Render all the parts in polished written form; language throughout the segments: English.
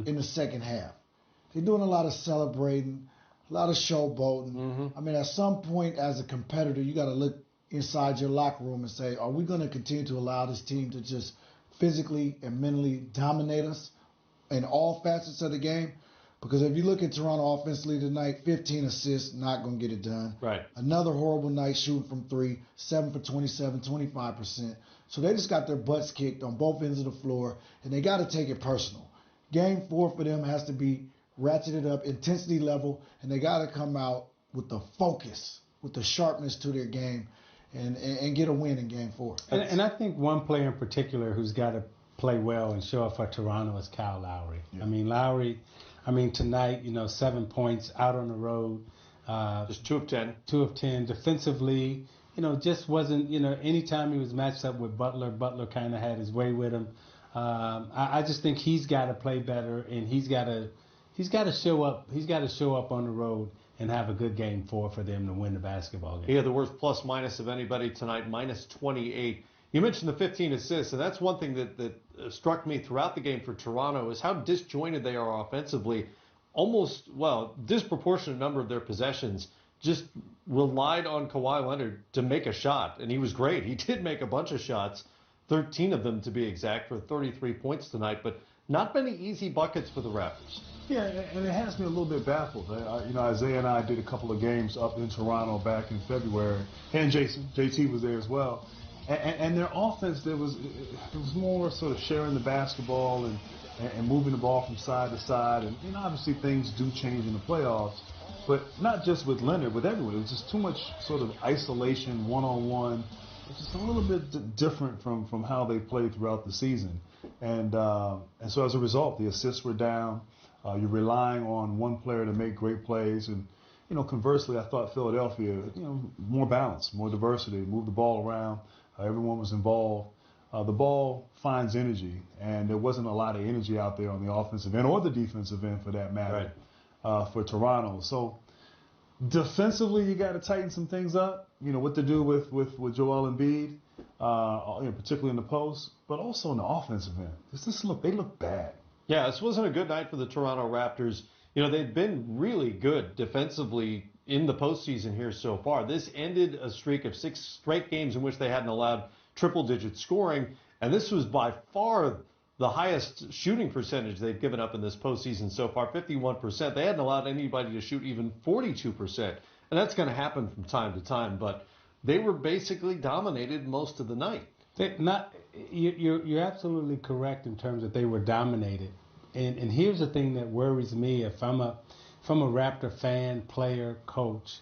in the second half. They're doing a lot of celebrating, a lot of showboating. I mean, at some point as a competitor, you got to look inside your locker room and say, are we going to continue to allow this team to just physically and mentally dominate us in all facets of the game? Because if you look at Toronto offensively tonight, 15 assists, not going to get it done. Right. Another horrible night shooting from three, 7 for 27, 25%. So they just got their butts kicked on both ends of the floor, and they got to take it personal. Game 4 for them has to be ratcheted up, intensity level, and they got to come out with the focus, with the sharpness to their game, and get a win in Game 4. And I think one player in particular who's got to play well and show up for Toronto is Kyle Lowry. Yeah. I mean, Lowry, tonight, 7 points out on the road. Just 2 of 10. 2 of 10. Defensively, just wasn't, anytime he was matched up with Butler kind of had his way with him. I just think he's got to play better, and he's got to show up. He's got to show up on the road and have a good Game 4 for them to win the basketball game. He had the worst plus-minus of anybody tonight, minus 28. You mentioned the 15 assists, and that's one thing that struck me throughout the game for Toronto is how disjointed they are offensively. Disproportionate number of their possessions just relied on Kawhi Leonard to make a shot, and he was great. He did make a bunch of shots, 13 of them to be exact, for 33 points tonight, but not many easy buckets for the Raptors. Yeah, and it has me a little bit baffled. Isaiah and I did a couple of games up in Toronto back in February, and JT was there as well. And their offense, it was more sort of sharing the basketball and moving the ball from side to side. And obviously things do change in the playoffs, but not just with Leonard, with everyone. It was just too much sort of isolation, one-on-one. It's just a little bit different from how they played throughout the season. And so as a result, the assists were down. You're relying on one player to make great plays. And, conversely, I thought Philadelphia, more balance, more diversity, moved the ball around. Everyone was involved. The ball finds energy, and there wasn't a lot of energy out there on the offensive end or the defensive end, for that matter, for Toronto. So defensively, you got to tighten some things up. What to do with Joel Embiid, particularly in the post, but also in the offensive end. They look bad. Yeah, this wasn't a good night for the Toronto Raptors. They've been really good defensively in the postseason here so far. This ended a streak of 6 straight games in which they hadn't allowed triple-digit scoring, and this was by far the highest shooting percentage they've given up in this postseason so far, 51%. They hadn't allowed anybody to shoot even 42%, and that's going to happen from time to time, but they were basically dominated most of the night. You're absolutely correct in terms that they were dominated. And here's the thing that worries me. If I'm a Raptor fan, player, coach,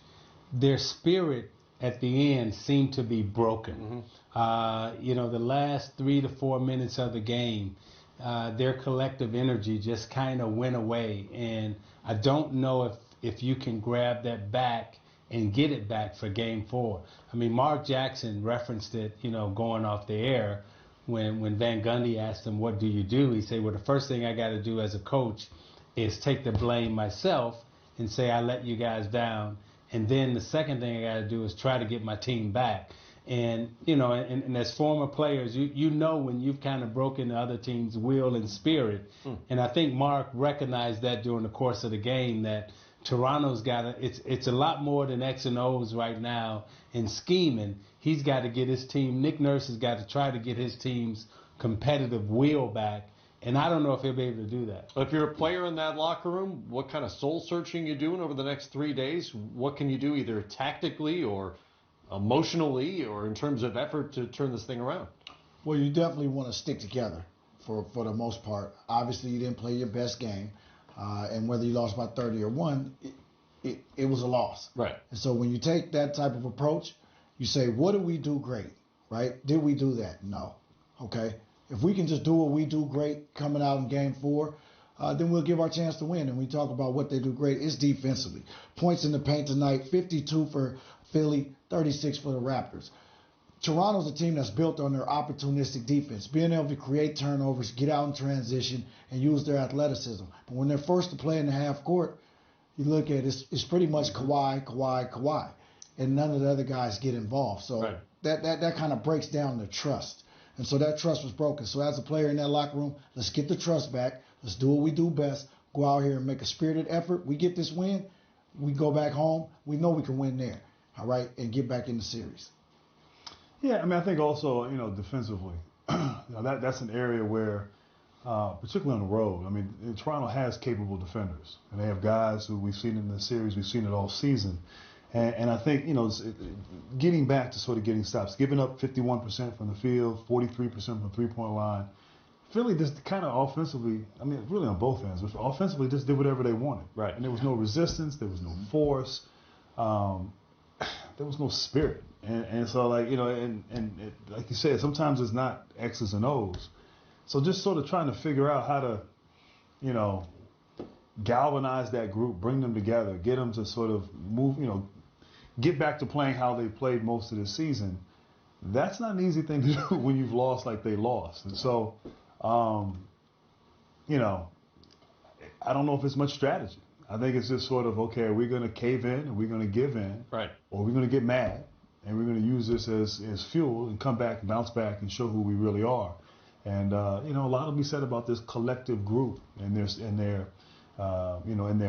their spirit at the end seemed to be broken. The last 3 to 4 minutes of the game, their collective energy just kind of went away. And I don't know if you can grab that back and get it back for Game 4. Mark Jackson referenced it, going off the air when Van Gundy asked him, what do you do? He said, well, the first thing I got to do as a coach is take the blame myself and say I let you guys down. And then the second thing I got to do is try to get my team back. And, and as former players, you know when you've kind of broken the other team's will and spirit. And I think Mark recognized that during the course of the game, that Toronto's got it's a lot more than X and O's right now in scheming. He's got to get his team. Nick Nurse has got to try to get his team's competitive will back. And I don't know if he'll be able to do that. If you're a player in that locker room, what kind of soul searching you doing over the next 3 days? What can you do either tactically or emotionally or in terms of effort to turn this thing around? Well, you definitely want to stick together for the most part. Obviously, you didn't play your best game. And whether you lost by 30 or 1, it was a loss. Right. And so when you take that type of approach, you say, what did we do great, right? Did we do that? No. Okay. If we can just do what we do great coming out in Game 4, then we'll give our chance to win. And we talk about what they do great. It's defensively. Points in the paint tonight, 52 for Philly, 36 for the Raptors. Toronto's a team that's built on their opportunistic defense, being able to create turnovers, get out in transition, and use their athleticism. But when they're forced to play in the half court, you look at it, it's pretty much Kawhi, and none of the other guys get involved. So that kind of breaks down the trust. And so that trust was broken. So as a player in that locker room, let's get the trust back. Let's do what we do best. Go out here and make a spirited effort. We get this win. We go back home. We know we can win there. All right, and get back in the series. Yeah, I mean, I think also, defensively, that's an area where, particularly on the road, I mean, Toronto has capable defenders, and they have guys who we've seen in the series, we've seen it all season, and I think, getting back to sort of getting stops, giving up 51% from the field, 43% from the three-point line. Philly just kind of offensively, I mean, really on both ends, but offensively just did whatever they wanted. Right. And there was no resistance, there was no force, there was no spirit. And so, like, like you said, sometimes it's not X's and O's. So just sort of trying to figure out how to, galvanize that group, bring them together, get them to sort of move, get back to playing how they played most of the season. That's not an easy thing to do when you've lost like they lost. And so, I don't know if it's much strategy. I think it's just sort of, okay, are we going to cave in? Are we going to give in? Right. Or are we going to get mad? And we're going to use this as fuel and come back, bounce back, and show who we really are. And, a lot will be said about this collective group and their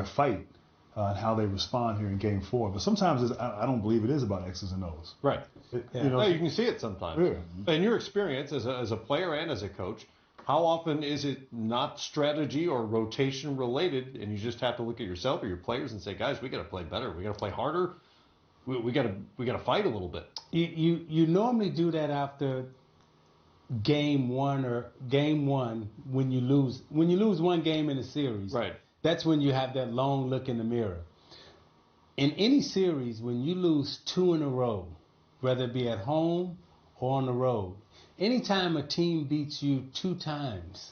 fight and how they respond here in Game 4. But sometimes I don't believe it is about X's and O's. Right. No, you can see it sometimes. Yeah. In your experience as a player and as a coach, how often is it not strategy or rotation related, and you just have to look at yourself or your players and say, guys, we got to play better, we got to play harder, we got to fight a little bit. You normally do that after game one when you lose one game in a series. Right. That's when you have that long look in the mirror. In any series, when you lose 2 in a row, whether it be at home or on the road, anytime a team beats you 2 times,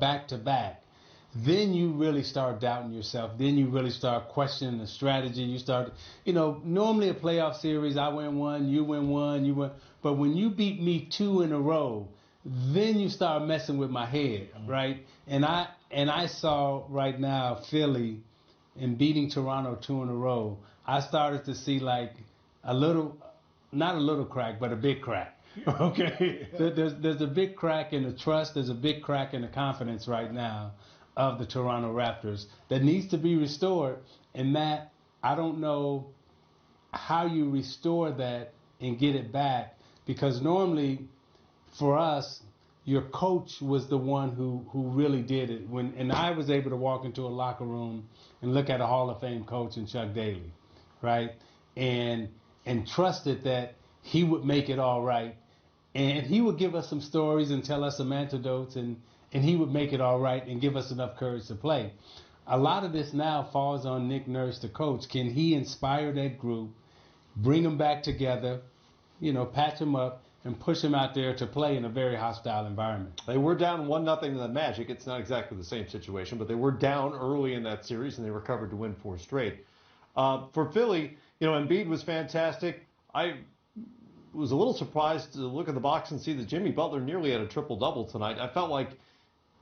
back to back, then you really start doubting yourself. Then you really start questioning the strategy. You start, normally a playoff series, I win 1, you win 1, you win. But when you beat me 2 in a row, then you start messing with my head, right? And I saw right now Philly in beating Toronto 2 in a row. I started to see like not a little crack, but a big crack. Okay, there's a big crack in the trust. There's a big crack in the confidence right now of the Toronto Raptors that needs to be restored. And Matt, I don't know how you restore that and get it back, because normally for us, your coach was the one who really did it. And I was able to walk into a locker room and look at a Hall of Fame coach in Chuck Daly, right? And trusted that he would make it all right. And he would give us some stories and tell us some antidotes, and he would make it all right and give us enough courage to play. A lot of this now falls on Nick Nurse, the coach. Can he inspire that group, bring them back together, patch them up, and push them out there to play in a very hostile environment? They were down 1-0 to the Magic. It's not exactly the same situation, but they were down early in that series, and they recovered to win 4 straight. For Philly, Embiid was fantastic. I was a little surprised to look at the box and see that Jimmy Butler nearly had a triple-double tonight. I felt like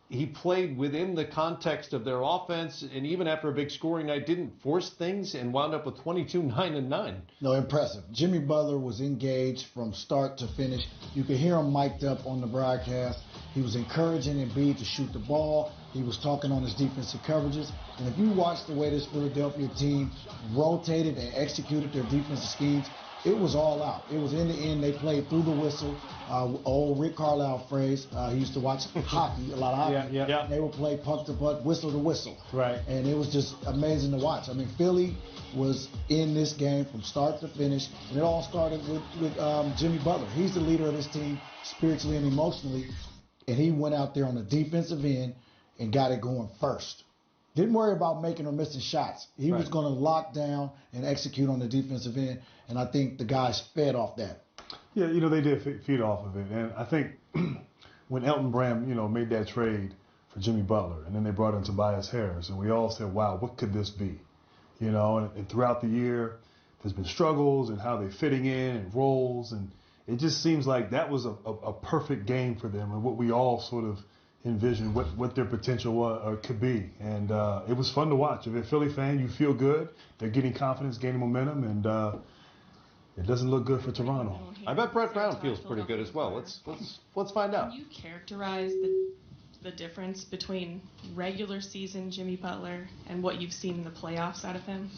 he played within the context of their offense, and even after a big scoring night, didn't force things and wound up with 22, 9, and 9. No, impressive. Jimmy Butler was engaged from start to finish. You could hear him mic'd up on the broadcast. He was encouraging Embiid to shoot the ball. He was talking on his defensive coverages. And if you watch the way this Philadelphia team rotated and executed their defensive schemes, it was all out. It was in the end. They played through the whistle. Old Rick Carlisle phrase. He used to watch hockey, a lot of hockey. Yeah. They would play puck to puck, whistle to whistle. Right. And it was just amazing to watch. I mean, Philly was in this game from start to finish, and it all started with Jimmy Butler. He's the leader of this team spiritually and emotionally, and he went out there on the defensive end and got it going first. Didn't worry about making or missing shots. He was going to lock down and execute on the defensive end, and I think the guys fed off that. Yeah, they did feed off of it. And I think when Elton Brand, made that trade for Jimmy Butler, and then they brought in Tobias Harris, and we all said, wow, what could this be? And throughout the year, there's been struggles and how they're fitting in and roles, and it just seems like that was a perfect game for them, and what we all sort of envision what their potential was or could be. And it was fun to watch. If you're a Philly fan, you feel good. They're getting confidence, gaining momentum, and it doesn't look good for Toronto. I bet Brett Brown feels pretty good as well. Let's find out. Can you characterize the difference between regular season Jimmy Butler and what you've seen in the playoffs out of him?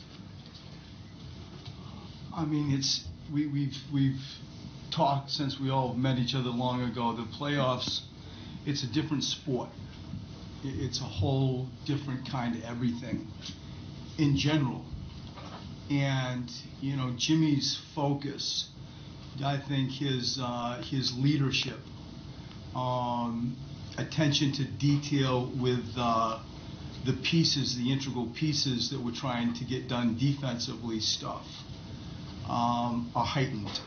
I mean, we've talked since we all met each other long ago. The playoffs, it's a different sport. It's a whole different kind of everything in general. And Jimmy's focus, I think his leadership, attention to detail with the pieces, the integral pieces that we're trying to get done defensively stuff, are heightened.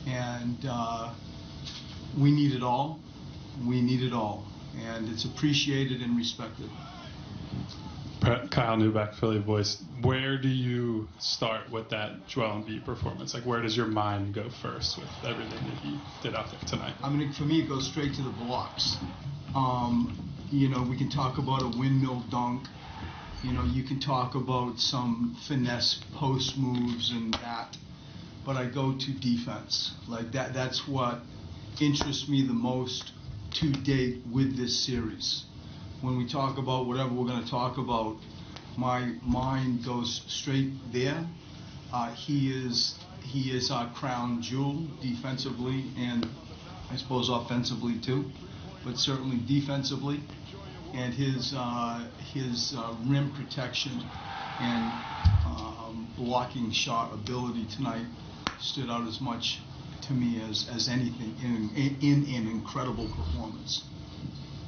And we need it all. We need it all. And it's appreciated and respected. Kyle Newbeck, Philly Voice. Where do you start with that Joel Embiid performance? Like, where does your mind go first with everything that he did out there tonight? I mean, for me, it goes straight to the blocks. We can talk about a windmill dunk. You can talk about some finesse post moves and that. But I go to defense. Like that's what interests me the most to date with this series. When we talk about whatever we're going to talk about, my mind goes straight there. He is our crown jewel defensively and I suppose offensively too, but certainly defensively. And his rim protection and blocking shot ability tonight stood out as much to me as anything in an incredible performance.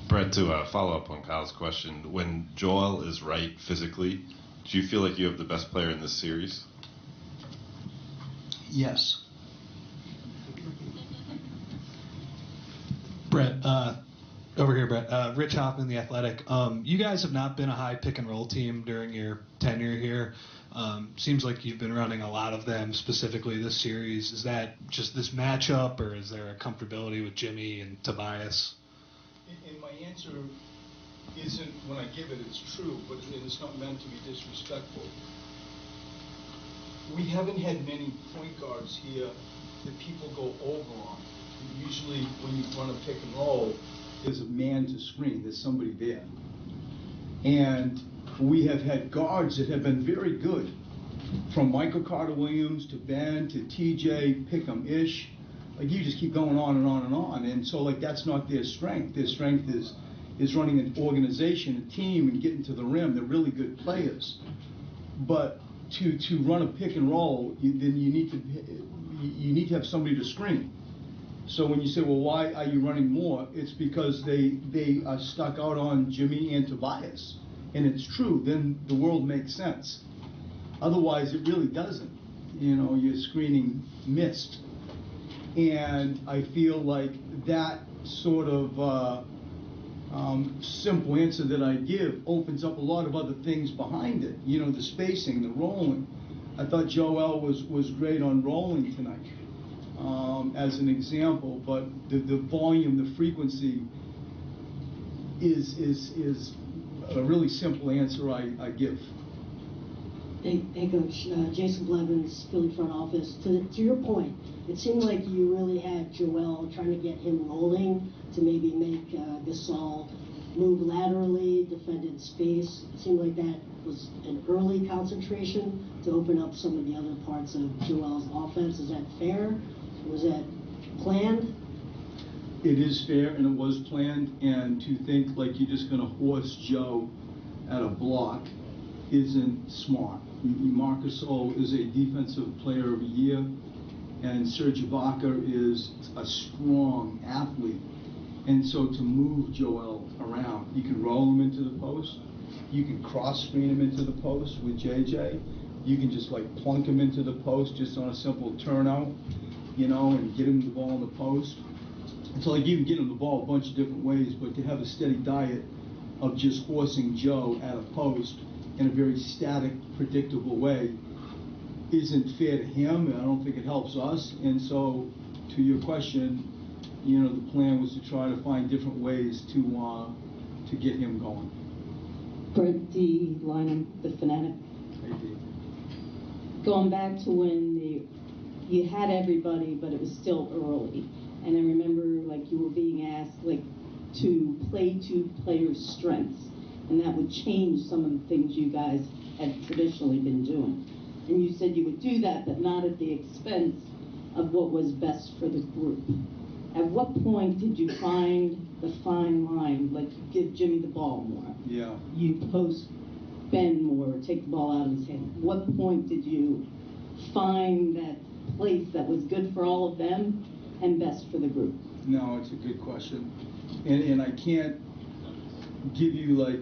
Brett, to follow up on Kyle's question, when Joel is right physically, do you feel like you have the best player in this series? Yes. Brett, over here, Brett. Rich Hoffman, The Athletic. You guys have not been a high pick and roll team during your tenure here. Seems like you've been running a lot of them specifically this series. Is that just this matchup, or is there a comfortability with Jimmy and Tobias? And my answer isn't, when I give it, it's true, but it's not meant to be disrespectful. We haven't had many point guards here that people go over on. Usually when you run a pick and roll, there's a man to screen, there's somebody there. And we have had guards that have been very good, from Michael Carter-Williams to Ben to TJ, Pick'em-ish. Like, you just keep going on and on and on. And so, like, that's not their strength. Their strength is running an organization, a team, and getting to the rim. They're really good players. But to run a pick and roll, then you need to have somebody to screen. So when you say, well, why are you running more? It's because they are stuck out on Jimmy and Tobias. And it's true, then the world makes sense. Otherwise, it really doesn't. You're screening missed. And I feel like that sort of simple answer that I give opens up a lot of other things behind it. The spacing, the rolling. I thought Joel was great on rolling tonight, as an example. But the volume, the frequency is a really simple answer I give. Hey, Coach. Jason Blevins, Philly front office. To your point, it seemed like you really had Joel trying to get him rolling to maybe make Gasol move laterally, defend in space. It seemed like that was an early concentration to open up some of the other parts of Joel's offense. Is that fair? Was that planned? It is fair, and it was planned. And to think like you're just going to horse Joe at a block isn't smart. Marc Gasol is a defensive player of the year, and Serge Ibaka is a strong athlete. And so to move Joel around, you can roll him into the post, you can cross screen him into the post with JJ, you can just like plunk him into the post just on a simple turnout, and get him the ball in the post. And so like you can get him the ball a bunch of different ways, but to have a steady diet of just horsing Joe at a post in a very static, predictable way isn't fair to him, and I don't think it helps us. And so, to your question, the plan was to try to find different ways to get him going. Brett D. Lynham, The Fanatic. Going back to when you had everybody, but it was still early. And I remember, like, you were being asked, like, to play to players' strengths, and that would change some of the things you guys had traditionally been doing. And you said you would do that, but not at the expense of what was best for the group. At what point did you find the fine line, like you give Jimmy the ball more? Yeah. You post Ben more, take the ball out of his hand. What point did you find that place that was good for all of them and best for the group? No, it's a good question. And I can't give you like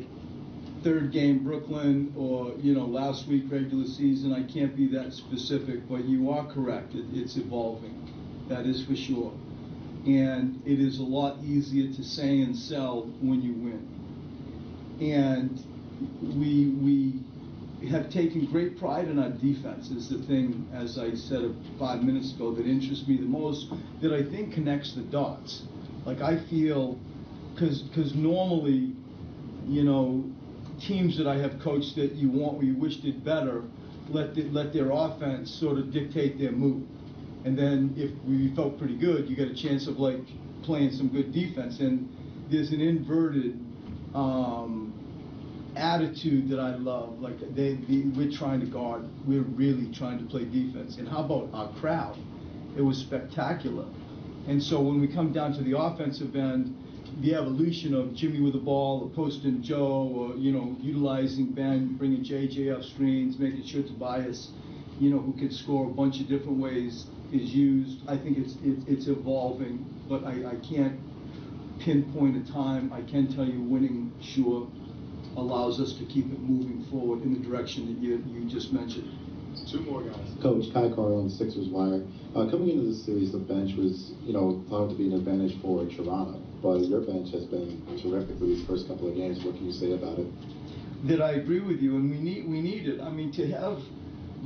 third game Brooklyn or, last week regular season. I can't be that specific, but you are correct. It's evolving. That is for sure. And it is a lot easier to say and sell when you win. And we have taken great pride in our defense is the thing, as I said 5 minutes ago, that interests me the most, that I think connects the dots. Like I feel, because normally, teams that I have coached that you wish did better, let their offense sort of dictate their move. And then if we felt pretty good, you get a chance of like playing some good defense. And there's an inverted attitude that I love. Like we're trying to guard. We're really trying to play defense. And how about our crowd? It was spectacular. And so when we come down to the offensive end, the evolution of Jimmy with the ball, or posting Joe, or utilizing Ben, bringing JJ off screens, making sure Tobias, who could score a bunch of different ways, is used. I think it's evolving, but I can't pinpoint a time. I can tell you winning, sure, allows us to keep it moving forward in the direction that you just mentioned. Two more guys. Coach, Kai Carl on Sixers Wire. Coming into this series, the bench was, thought to be an advantage for Toronto, but your bench has been terrific for these first couple of games. What can you say about it? That I agree with you, and we need it. I mean, to have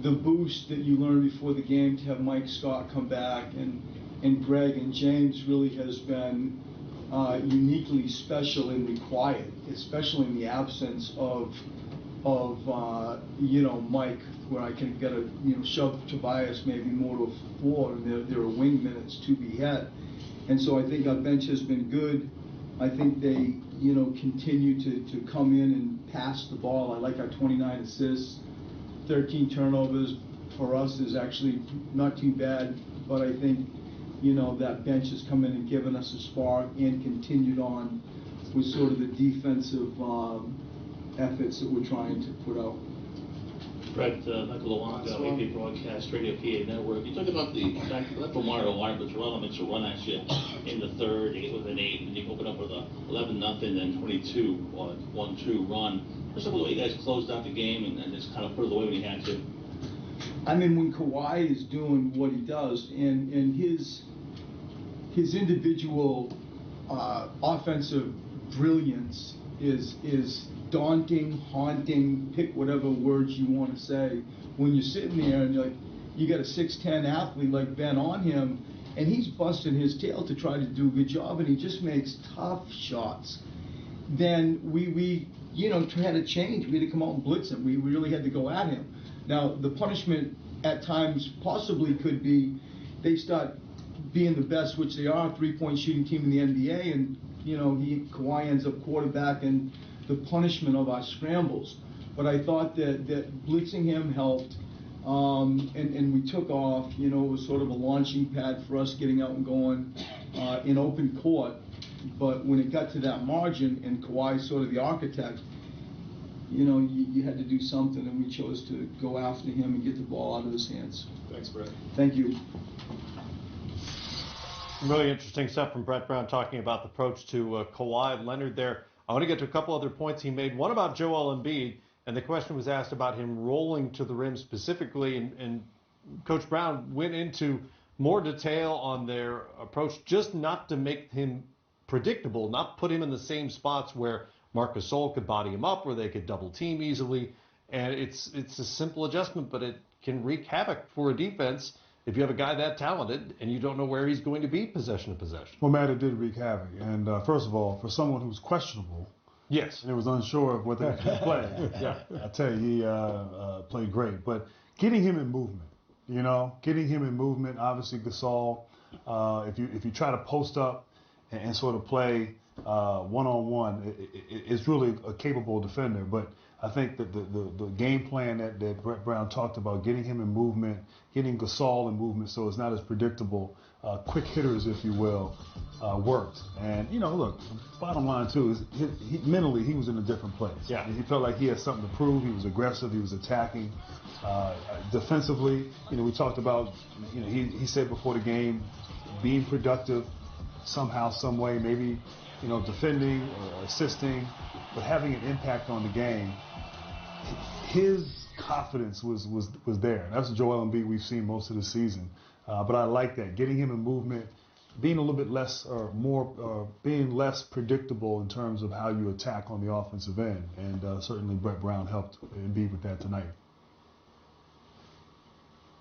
the boost that you learned before the game, to have Mike Scott come back, and Greg and James really has been uniquely special and required, especially in the absence of Mike, where I can get shove Tobias maybe more to a floor, and there are wing minutes to be had. And so I think our bench has been good. I think they, continue to come in and pass the ball. I like our 29 assists, 13 turnovers for us is actually not too bad, but I think, that bench has come in and given us a spark and continued on with sort of the defensive efforts that we're trying to put out. Brett, Michael Lewanka, AP Broadcast, Radio PA Network. You talk about the fact that Lamar but Toronto makes a run at you in the third. You get with an 8, and you open up with a 11-0, then 22 on 1-2 run. First of all, you guys closed out the game and just kind of put it away when you had to. I mean, when Kawhi is doing what he does, and his individual offensive brilliance is daunting, haunting, pick whatever words you want to say. When you're sitting there and you got a 6'10" athlete like Ben on him, and he's busting his tail to try to do a good job, and he just makes tough shots. Then we had to change. We had to come out and blitz him. We really had to go at him. Now, the punishment at times possibly could be they start being the best, which they are, three-point shooting team in the NBA, and Kawhi ends up quarterbacking the punishment of our scrambles. But I thought that blitzing him helped, and we took off. It was sort of a launching pad for us getting out and going in open court. But when it got to that margin, and Kawhi's sort of the architect, you had to do something, and we chose to go after him and get the ball out of his hands. Thanks, Brett. Thank you. Really interesting stuff from Brett Brown talking about the approach to Kawhi Leonard there. I want to get to a couple other points he made. One about Joel Embiid, and the question was asked about him rolling to the rim specifically, and Coach Brown went into more detail on their approach, just not to make him predictable, not put him in the same spots where Marc Gasol could body him up, where they could double team easily. And it's a simple adjustment, but it can wreak havoc for a defense if you have a guy that talented and you don't know where he's going to be possession to possession. Well, Matt, it did wreak havoc. And first of all, for someone who's questionable, yes, and it was unsure of whether he could play, I tell you, he played great. But getting him in movement, obviously Gasol, if you try to post up and sort of play one-on-one, is really a capable defender. But I think that the game plan that Brett Brown talked about, getting him in movement, getting Gasol in movement so it's not as predictable, quick hitters, if you will, worked. And, look, bottom line, too, is mentally he was in a different place. Yeah. He felt like he had something to prove. He was aggressive. He was attacking. Defensively, we talked about, he said before the game, being productive somehow, some way, maybe, defending or assisting, but having an impact on the game. His confidence was there. That's Joel Embiid we've seen most of the season. But I like that. Getting him in movement, being a little bit less being less predictable in terms of how you attack on the offensive end. And certainly Brett Brown helped Embiid with that tonight.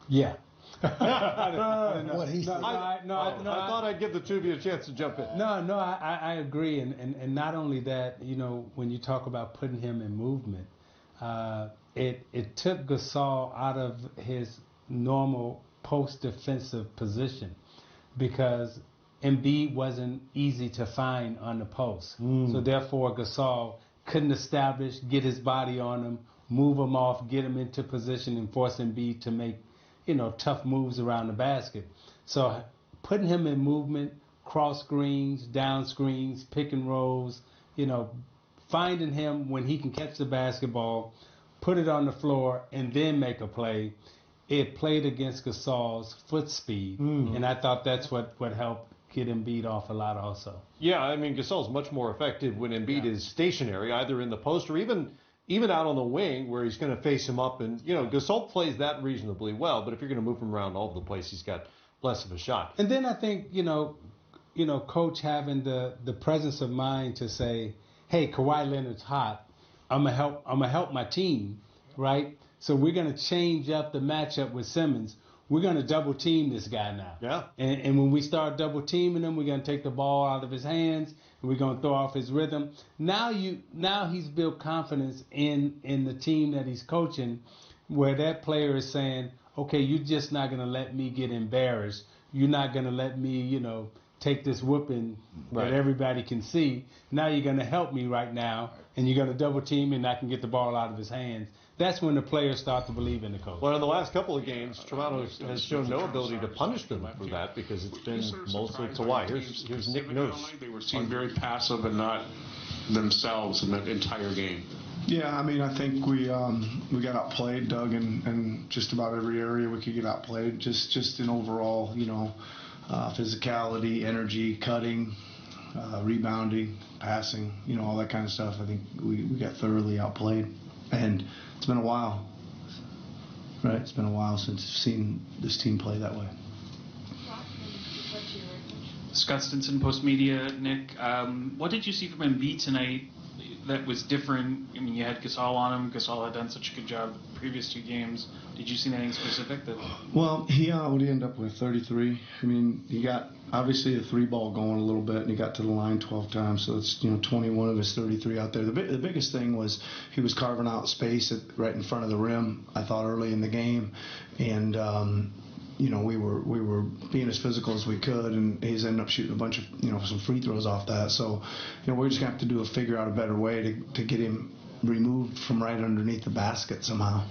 Yeah. What he said. I thought I'd give the two of you a chance to jump in. No, I agree. And not only that, when you talk about putting him in movement, it took Gasol out of his normal post-defensive position because Embiid wasn't easy to find on the post. So therefore, Gasol couldn't establish, get his body on him, move him off, get him into position, and force Embiid to make tough moves around the basket. So putting him in movement, cross screens, down screens, pick and rolls, finding him when he can catch the basketball, put it on the floor, and then make a play. It played against Gasol's foot speed, and I thought that's what helped get Embiid off a lot also. Yeah, I mean, Gasol's much more effective when Embiid is stationary, either in the post or even out on the wing where he's going to face him up. And, Gasol plays that reasonably well, but if you're going to move him around all over the place, he's got less of a shot. And then I think, Coach having the presence of mind to say, hey, Kawhi Leonard's hot. I'm gonna help my team, right? So we're going to change up the matchup with Simmons. We're going to double team this guy now. Yeah. And when we start double teaming him, we're going to take the ball out of his hands and we're going to throw off his rhythm. Now he's built confidence in the team that he's coaching, where that player is saying, okay, you're just not going to let me get embarrassed. You're not going to let me, take this whooping that everybody can see. Now you're going to help me right now, and you're going to double team, and I can get the ball out of his hands. That's when the players start to believe in the coach. Well, in the last couple of games, Toronto has shown no ability to punish them for that because it's been mostly Kawhi. Here's Nick Nurse. They seemed very passive and not themselves in that entire game. Yeah, I mean, I think we got outplayed, Doug, in just about every area we could get outplayed. Just in overall, physicality, energy, cutting, rebounding, passing, all that kind of stuff. I think we got thoroughly outplayed, and it's been a while, right? It's been a while since I've seen this team play that way. Scott Stinson, Post Media. Nick, what did you see from Embiid tonight that was different? I mean, you had Gasol on him. Gasol had done such a good job the previous two games. Did you see anything specific? Well, what did he end up with? 33. I mean, he got obviously the three ball going a little bit, and he got to the line 12 times. So it's 21 of his 33 out there. The biggest thing was he was carving out space right in front of the rim. I thought early in the game, and we were being as physical as we could, and he's ended up shooting a bunch of some free throws off that. So we're just gonna have to figure out a better way to get him removed from right underneath the basket somehow.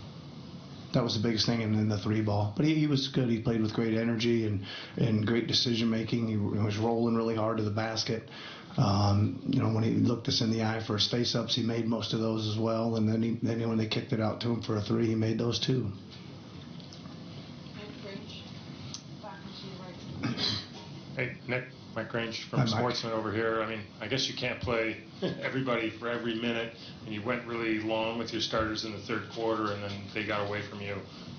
That was the biggest thing, and then the three ball. But he was good. He played with great energy and great decision making. He was rolling really hard to the basket. When he looked us in the eye for his face ups, he made most of those as well. And then when they kicked it out to him for a three, he made those too. Hey, Nick, Mike Grange from Sportsman over here. I mean, I guess you can't play everybody for every minute, and you went really long with your starters in the third quarter, and then they got away from you.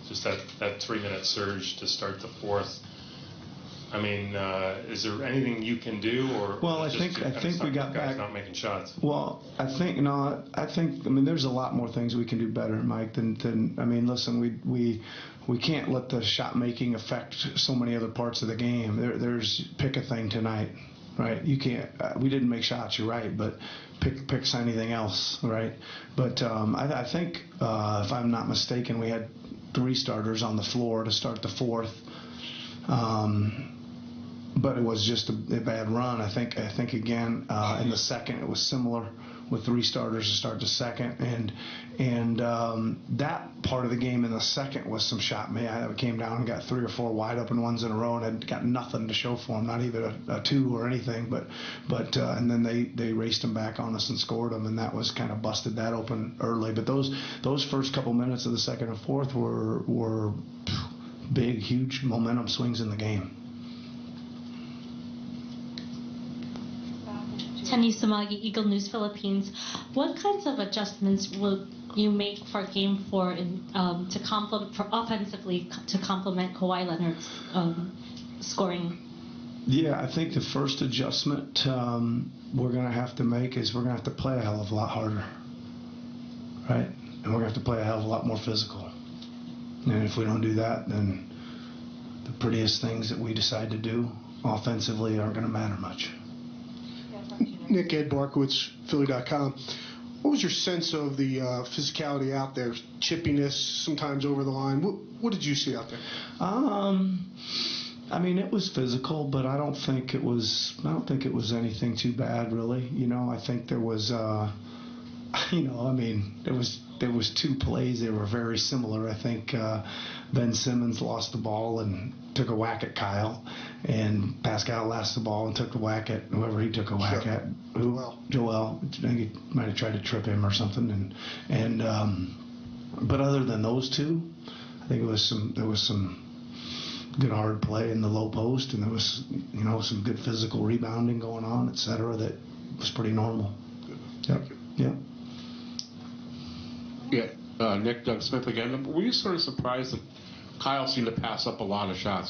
Just that 3-minute surge to start the fourth. I mean, is there anything you can do, or I think we got guys back. Not making shots. Well, I mean, there's a lot more things we can do better, Mike. Than I mean, listen, we can't let the shot making affect so many other parts of the game. There's pick a thing tonight, right? You can't. We didn't make shots, you're right, but pick anything else, right? But I think if I'm not mistaken, we had 3 starters on the floor to start the fourth. but it was just a bad run. I think again in the second it was similar with 3 starters to start the second, and that part of the game in the second was some shot. I came down and got 3 or 4 wide open ones in a row, and had got nothing to show for them, not even a 2 or anything. But and then they raced them back on us and scored them, and that was kind of busted that open early. But those first couple minutes of the second and fourth were big, huge momentum swings in the game. Tenny Sumagi, Eagle News Philippines. What kinds of adjustments will you make for Game 4 to complement offensively to complement Kawhi Leonard's scoring? Yeah, I think the first adjustment we're going to have to make is we're going to have to play a hell of a lot harder, right? And we're going to have to play a hell of a lot more physical. And if we don't do that, then the prettiest things that we decide to do offensively aren't going to matter much. Nick, Ed Barkowitz, Philly.com. What was your sense of the physicality out there? Chippiness, sometimes over the line. What did you see out there? I mean, it was physical, but I don't think it was anything too bad, really. I think there was, there was 2 plays. They were very similar. I think Ben Simmons lost the ball and took a whack at Kyle, and Pascal lost the ball and took a whack at whoever he took a whack at. Joel. I think he might have tried to trip him or something. But other than those 2, I think there was some good hard play in the low post, and there was some good physical rebounding going on, et cetera, that was pretty normal. Yep. Yep. Yeah, Nick, Doug Smith again. Were you sort of surprised that Kyle seemed to pass up a lot of shots,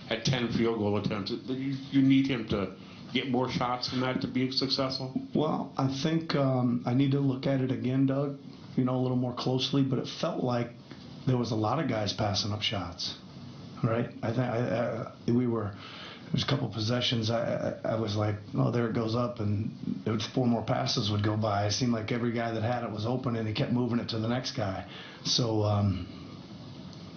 had 10 field goal attempts? You need him to get more shots than that to be successful? Well, I think I need to look at it again, Doug, a little more closely, but it felt like there was a lot of guys passing up shots, right? I think there was a couple possessions. I was like, oh, there it goes up, and 4 more passes would go by. It seemed like every guy that had it was open, and he kept moving it to the next guy. So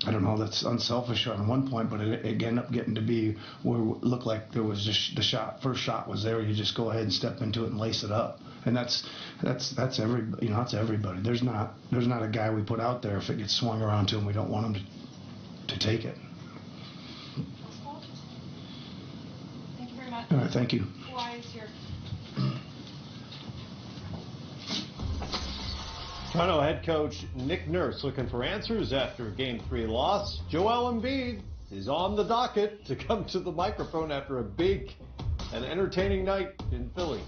I don't know, that's unselfish on one point, but it ended up getting to be where it looked like there was just first shot was there. You just go ahead and step into it and lace it up, and that's everybody. That's everybody. There's not a guy we put out there if it gets swung around to him, we don't want him to take it. Thank you very much. All right, thank you. Why is your Toronto head coach Nick Nurse looking for answers after Game 3 loss. Joel Embiid is on the docket to come to the microphone after a big and entertaining night in Philly.